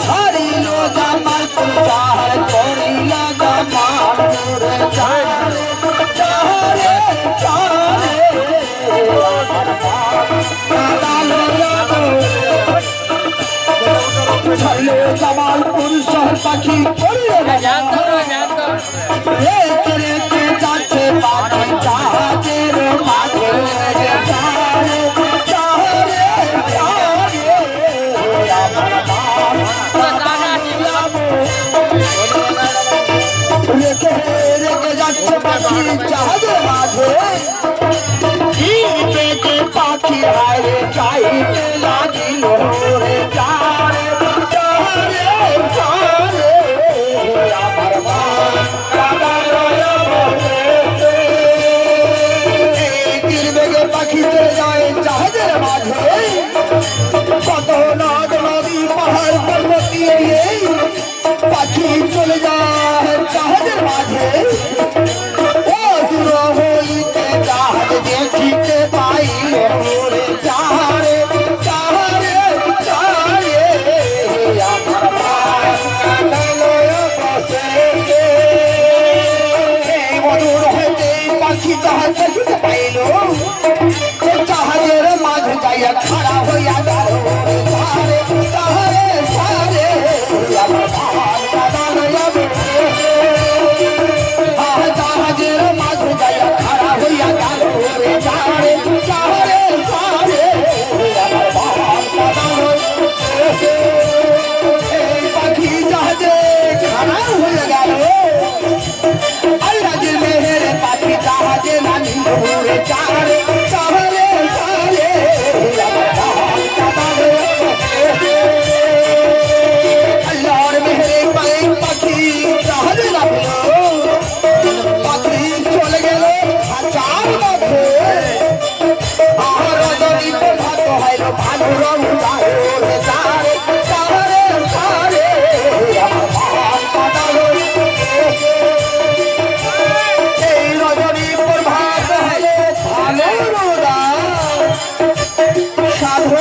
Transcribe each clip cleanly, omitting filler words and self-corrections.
ছাড়িল জামাল চাহার করিল জামাল রে চাহারে ছাড়িল জামাল পুরুষ পাখি করিল রেখে রেখে যাচ্ছে পাখি জাহাজের মাঝে রেখে রেখে যাচ্ছে পাখি জাহাজের মাঝে পেটে পাখি হারে চাইতে লাগিল রে চারে চারে চারে আমার তীর বেগে পাখি চলে যায় জাহাজের মাঝে কত নদ নদী পাহাড় পর্বত দিয়ে পাখি চলে যায় জাহাজের মাঝে ও দূর হইতে জাহাজ দেখিতে পাইল রে চারে চারে চারে আমার মধুর হইতে পাখি জাহাজ দেখিতে পাইল জাহাজের মাঝে যাইয়া খাড়া হইয়া গেল চারে চারে চারে জাহাজের মাঝে যাইয়া খাড়া হইয়া গেল রে চারে চারে চারে এই পাখি জাহাজে খাড়া হইয়া গেল আল্লাহর মেহের পাখি জাহাজে নামিল রে চারে চারে চারে আল্লাহর মেহের পাখি জাহাজে নামিল পাখি চলে গেল হাজার মাঝে আর রজনী ভাত হইল ভানু রং রে চারে চারে চারে এই রজনী ভাত হইল ভানু সাধু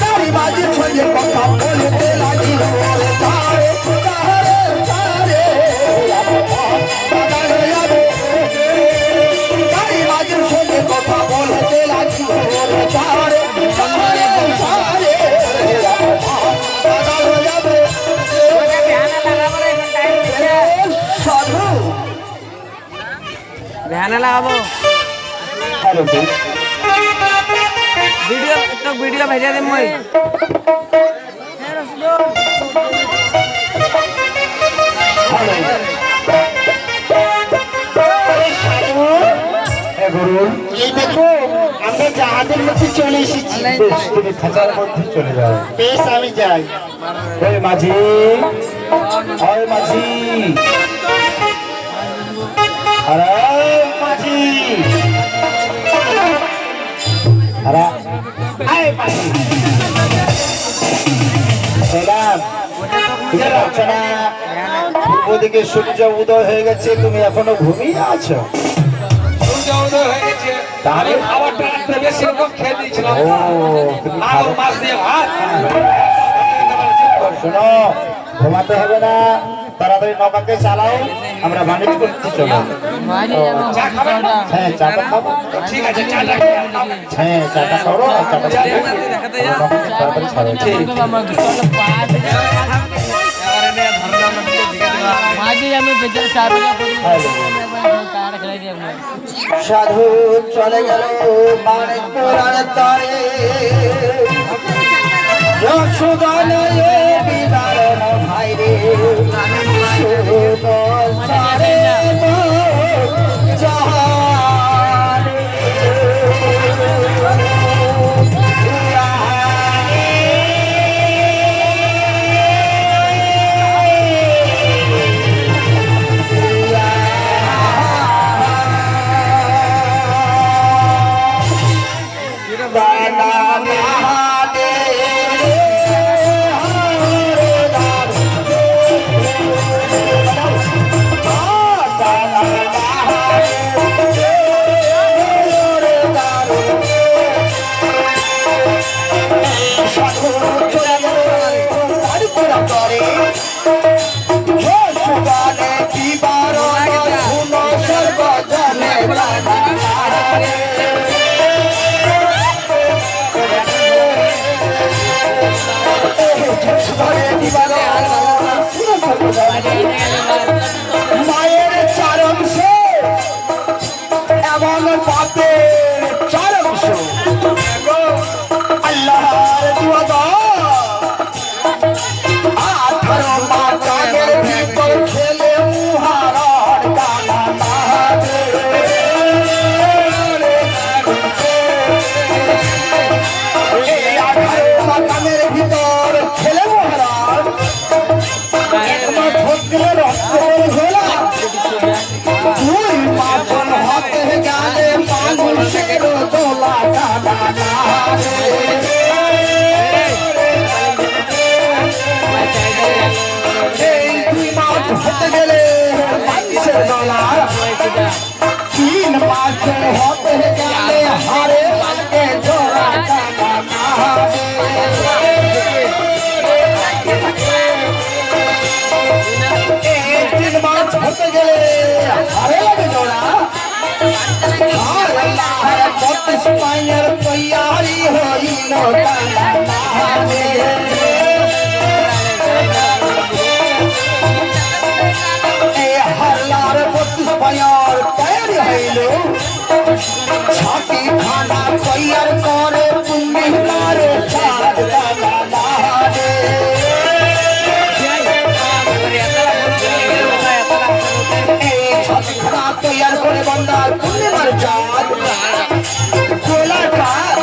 তারি বাজে ছড়ে কথা বলতে লাগিল রে চারে চারে চারে তারি বাজে ছড়ে কথা বলতে লাগিল রে চারে চারে চারে সাধু ध्यान लगाबो वीडियो तो वीडियो भेजा दे मैं এই দেখো আমরা জাহাজের মধ্যে চলে এসেছি তুমি খাঁচার মধ্যে চলে যাও বেশ আমি যাই ওই মাঝি ওই মাঝি আরে মাঝি আরে আয় মাঝি সেলাম তুমি পাচ্ছ না পূর্ব দিকে সূর্য উদয় হয়ে গেছে তুমি এখনো ঘুমিয়ে আছো তাহলে শোনো ঘুমাতে হবে না তাড়াতাড়ি নৌকাকে চালাও আমরা বাণিজ্য করতে চলো হ্যাঁ চাটা খাবো ঠিক আছে হ্যাঁ চাটা খাবো চাটা তাড়াতাড়ি ছাড়ো সাধু চলে গেল মানিক পুরাণের তারে যশোদানয়ে বিদারণ ভাই রে সারে জাহানে মায়ের চার অংশ এমন বাপের চার অংশ আল্লাহর দুয়া 18 মাসের ভিতর খেলে মুহারার কানা মারে এই 18 মাসের ভিতর খেলে মুহারার একবার ভোট দিলে রক্ত হলো দুই মাপন হতে গেলে মানুষের দোলা কানা মারে এই দুই মাস হতে গেলে মানুষের দোলা 3 মাস হতে গেলে হারে লাগে জোড়া কানা মারে এই 3 মাস হতে গেলে হারে লাগে জোড়া আর আল্লাহর 32 পাইয়ের তৈয়ারি হইল কানা মারে हल्लार 32 पायर तैयारी हইলো ছাতি খানা তৈয়ার করে তুমি মারে চাঁদ দানা মারে এই ছাতি খানা তৈয়ার করে বান্দার পূর্ণিমার চাঁদ গোলাকার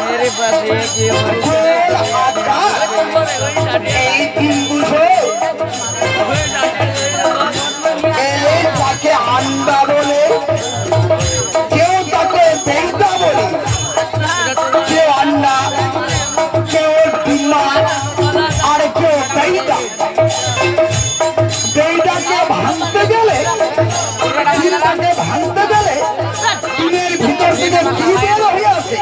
এই 300 তাকে আন্ডা বলে কেউ তাকে বেইটা বলে কেউ আন্ডা কেউ ডিম্মা আর কেউ বেইটা বেইটাকে ভাঙতে গেলে ডিম্মাকে ভাঙতে গেলে ডিমের ভিতর থেকে কি বের হয়ে আসে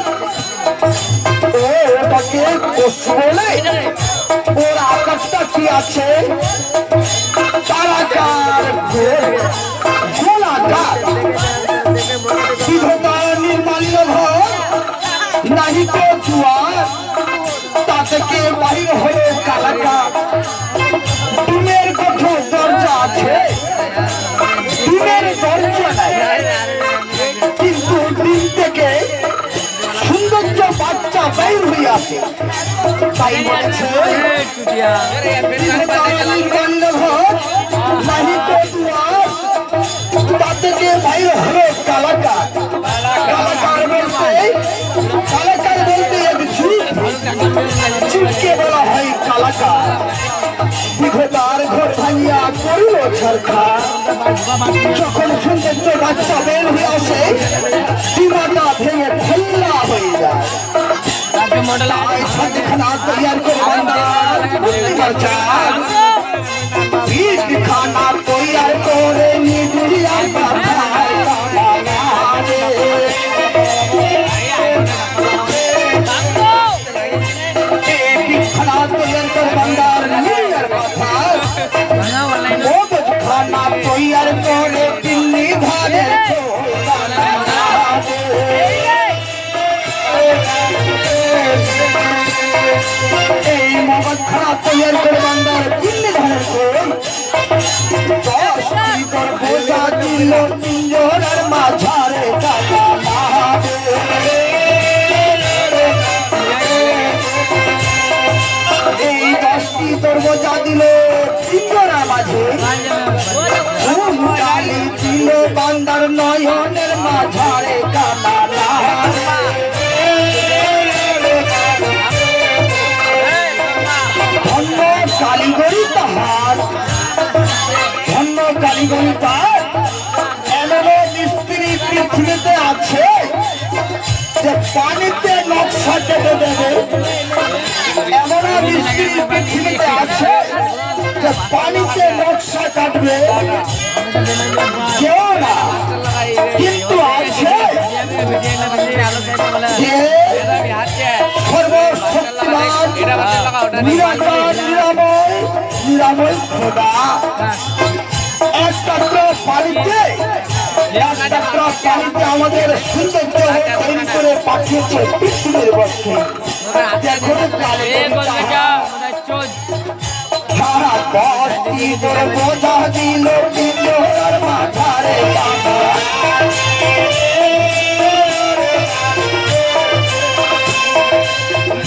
ওটাকে কোষ বলে ওর আকাশটা কি আছে তারাকার গোলাকার বিধবা নির্মাল্য ঘর নাহি তো দুয়ার তা থেকে বাহির হয়ে কালাকার ডিমের কঠোর দরজা আছে ডিমের দরজা নাই কিন্তু ডিম থেকে সৌন্দর্য বাচ্চা বের হয়ে আসে তাই বলেছে থেকে বাইরে হলো কালাকার কালাকার বলতে কালাকার বলতে এক চুপকে বলা হয় কালাকার বিধবার ঘর ভাঙিয়া করিল সরকার যখন সৌন্দর্য বাচ্চা বের হয়ে আসে ডিমাটা ভেঙে খোলা হয়ে যায় ছাদখানা তৈয়ার করে খানা তৈয়ার করে নিগুড়িয়া খানা তৈয়ার করে বান্দার খানা তৈয়ার করে দিল্লি ধারে এই মগজ খারাপ তৈয়ার করে বান্দার দিল্লি ধারে বোঝা দিল পিঞ্জরার মাঝারে এই 10টি দরজা দিল পিঞ্জরার মাঝে গালি দিল বান্দার নয়নের মাঝারে কানা ধন্য কালীগড়ি পাহাড় ধন্য কালীগড়ি পাহাড় এমন মিস্ত্রি পৃথিবীতে আছে যে পানিতে নকশা কেটে দেবে এমন মিস্ত্রি পৃথিবীতে আছে যে পানিতে নকশা কাটবে কেউ না কিন্তু আছে যে সর্বশক্তিমান নিরাকার নিরাময় খোদা একমাত্র পানিতে একমাত্র পানিতে আমাদের সৌন্দর্য তৈরি করে পাঠিয়েছে পৃথিবীর বক্ষে। দেখো কালে সারা বস্তি তোর বোঝা দিল বিজয়ের মাথারে বাবা।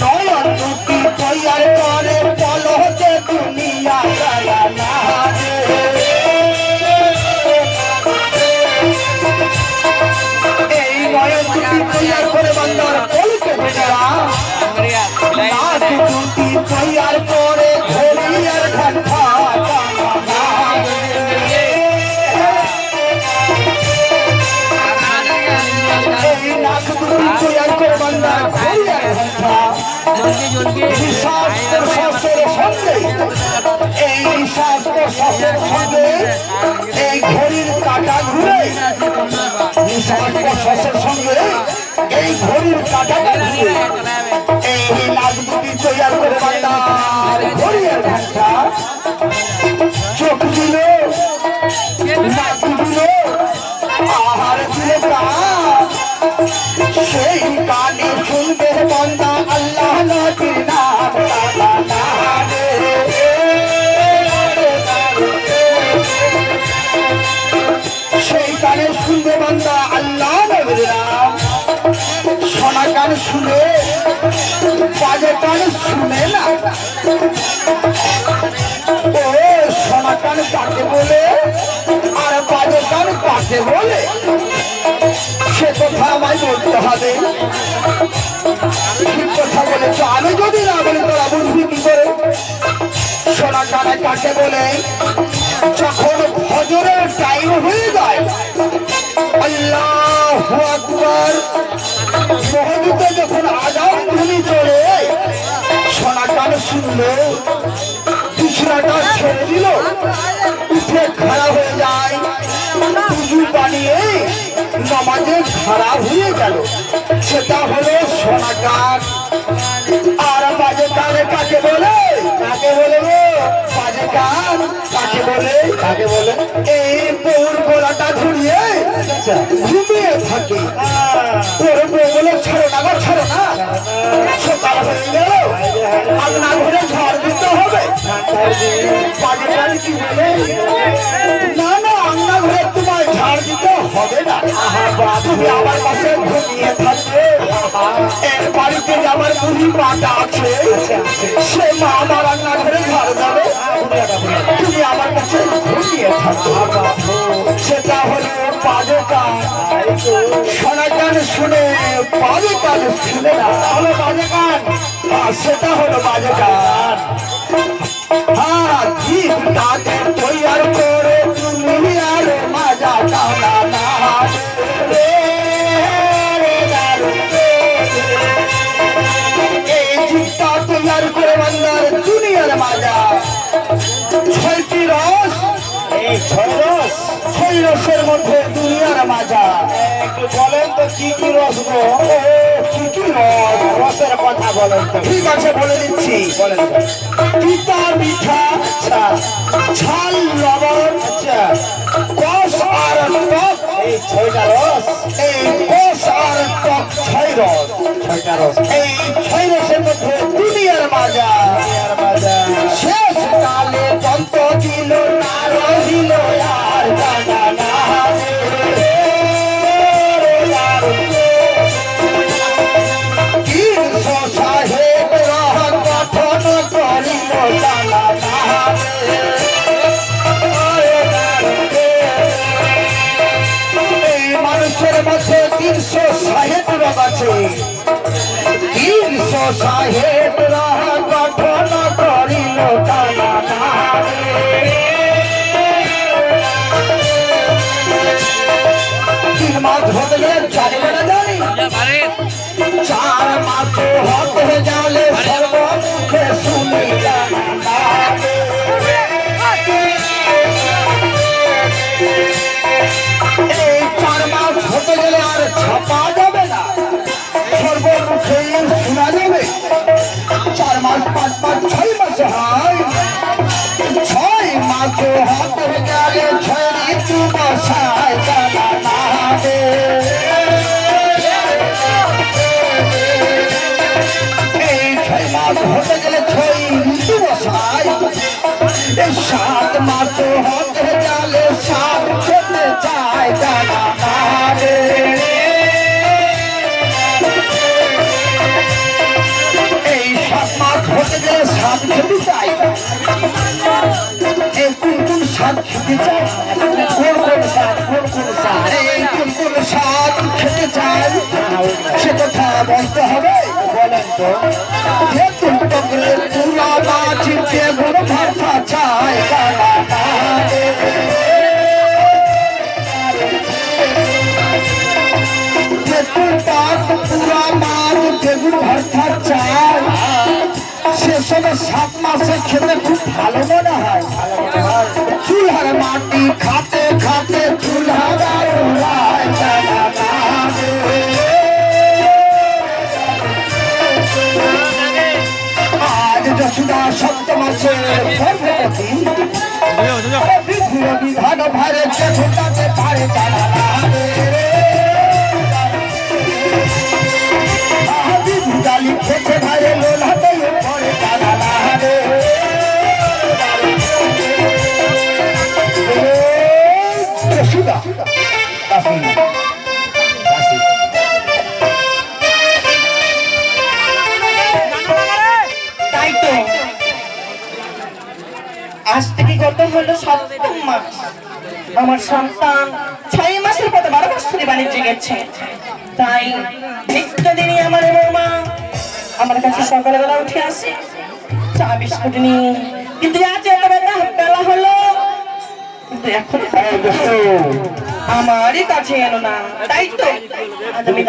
নয়ন দুটি তৈয়ার করে পলকে দুনিয়া গায়া না রে। এই নয়ন দুটি তৈয়ার করে বান্দার পলকে দুনিয়া নাক দুটি তৈয়ার করে ঘড়িয়ার ঘন্টা টানা রে। এই নাক দুটি তৈয়ার করে বান্দার ঘড়িয়ার ঘন্টা নিঃশ্বাস প্রশ্বাসের সঙ্গে এই নিঃশ্বাস প্রশ্বাসের সঙ্গে এই ঘড়ির কাঁটা ঘুরে নিঃশ্বাস প্রশ্বাসের সঙ্গে এই ঘড়ির কাঁটাটা ঘুরে এই নাক দুটি তৈয়ার করে বান্দার ঘড়িয়ার ঘন্টা চোখ দিল নাক দিল আহার দিল প্রাণ সেই কানে শুনবে বান্দা আল্লাহ নবীর নাম লা লা রে। সেই কানে শুনবে বান্দা আল্লাহ নবীর নাম। সোনা কান শুনে বাজে কান শুনে না। ও সোনা কান কাকে বলে আর বাজে কান কাকে বলে সে কথা আমায় বলতে হবে। ঠিক কথা বলেছ, আমি যদি না বলি তোরা বুঝবি কি করে? সোনা কানে কাকে বলে যখন ফজরের টাইম হয়ে যায় আল্লাহু আকবার মহজুদে যখন আজান ধ্বনি চলে সোনা কান শুনলো বিছানাটা ছেড়ে দিল উঠে খাড়া হয়ে যায় উজু বানিয়ে নামাজে খাড়া হয়ে গেল। সেটা হলো সোনা কান। আর বাজে কানে কাকে বলে? কাকে বলে গো বাজে কান কাকে বলে? কাকে বলে? এই বউর গলাটা ঘুরিয়ে ঘুমিয়ে থাকে। ওর বউ বলে ছাড়ো না গো ছাড়ো না, সকাল হয়ে গেল আপনার ঘরে ঝড় দিতে হবে। বাজে কান কি বলে? না না আপনার ঘরে তোমায় ঝাড় দিতে হবে না, তুমি আমার পাশে ঘুমিয়ে থাকবে। এর বাড়িতে আমার বুড়ি মাটা আছে সে মা আমার রান্নার ঘরে ঝাড় দেবে, তুমি আমার কাছে ঘুমিয়ে থাকবে। সেটা হলো বাজে কান। সোনা কান শুনে বাজে কান শুনে না, হলো বাজে কান। সেটা হলো বাজে কান। হ্যাঁ জীব তাদের তৈয়ার করে তুমি আর মজা কানা না রে। এই জীবটা তৈয়ার করে বান্দার দুনিয়ার মাজা। ছয়টি রস, এই ছয় রস, ছয় রসের মধ্যে দুনিয়ার মাজা। একটু বলেন তো কি কি রস গো? কি কি রস? রসের কথা বলেন তো। ঠিক আছে বলে দিচ্ছি, বলেন। পিতা মিঠা, আচ্ছা, ঝাল লবণ, আচ্ছা, কষ আর টক, এই ছয়টা রস। এই কষ আর টক ছয় রস, ছয়টা রস। এই ছয় রসের মধ্যে দুনিয়ার মাজা। দুনিয়ার মাজা শেষ কালে দন্ত দিল না রহিল আর জানা না রে। 300 সাহেব রাহ গঠন করিল জানা না রে। এই মানুষের মধ্যে 360 রোগ আছে। 300 সাহেব রাহ গঠন করিল জানা না রে। 3 মাস হতে গেলে জানবে না জানি, 4 মাস হতে গেলে সর্বমুখে শুনি জানা না রে। এই 4 মাস হতে গেলে আর ছাপা যাবে না, সর্বমুখে শোনা যাবে। 4 মাস 5 মাস 6 মাস হয়, 6 মাস হতে গেলে 6 ঋতু বসায় জানা না রে। হতে গেলে ছই ঋতু বসাই এই 7 মাস হতে গেলে 7 খেতে চায় জানা রে এই 7 মাস হতে গেলে 7 খেতে চাই এই কোন স্বাদ খেতে চায় কোন স্বাদ এই কোন স্বাদ খেতে চায় সে কথা বলতে হবে বলেন তো যে তুমি টকলে পুরা মাছ বেগুন ভর্তা চায় যে পুরা মাছ বেগুন ভর্তা চায় সে সময় 7 মাসে খেতে খুব ভালো মনে হয় চুলহার মাটি খাতে খাতে চুলহার আজ যশোদা 7 মাসে বিধান ভারে চেষ্টাতে পারে তারা বিধালি খেতে ভারে লোলাতে পড়ে তারা যশোদা তাই তো আজ থেকে গত হলো 7 মাস আমার সন্তান 6 মাসের পর 12 বছরে বাণিজ্যে গেছে তাই নিত্যদিনই আমার বৌমা আমার কাছে সকালবেলা উঠে আসে চা বিস্কুট নিয়ে কিন্তু আজ এত বেলা হলো কিন্তু এখন আমারই কাছে এলো না তাই তো আজ আমি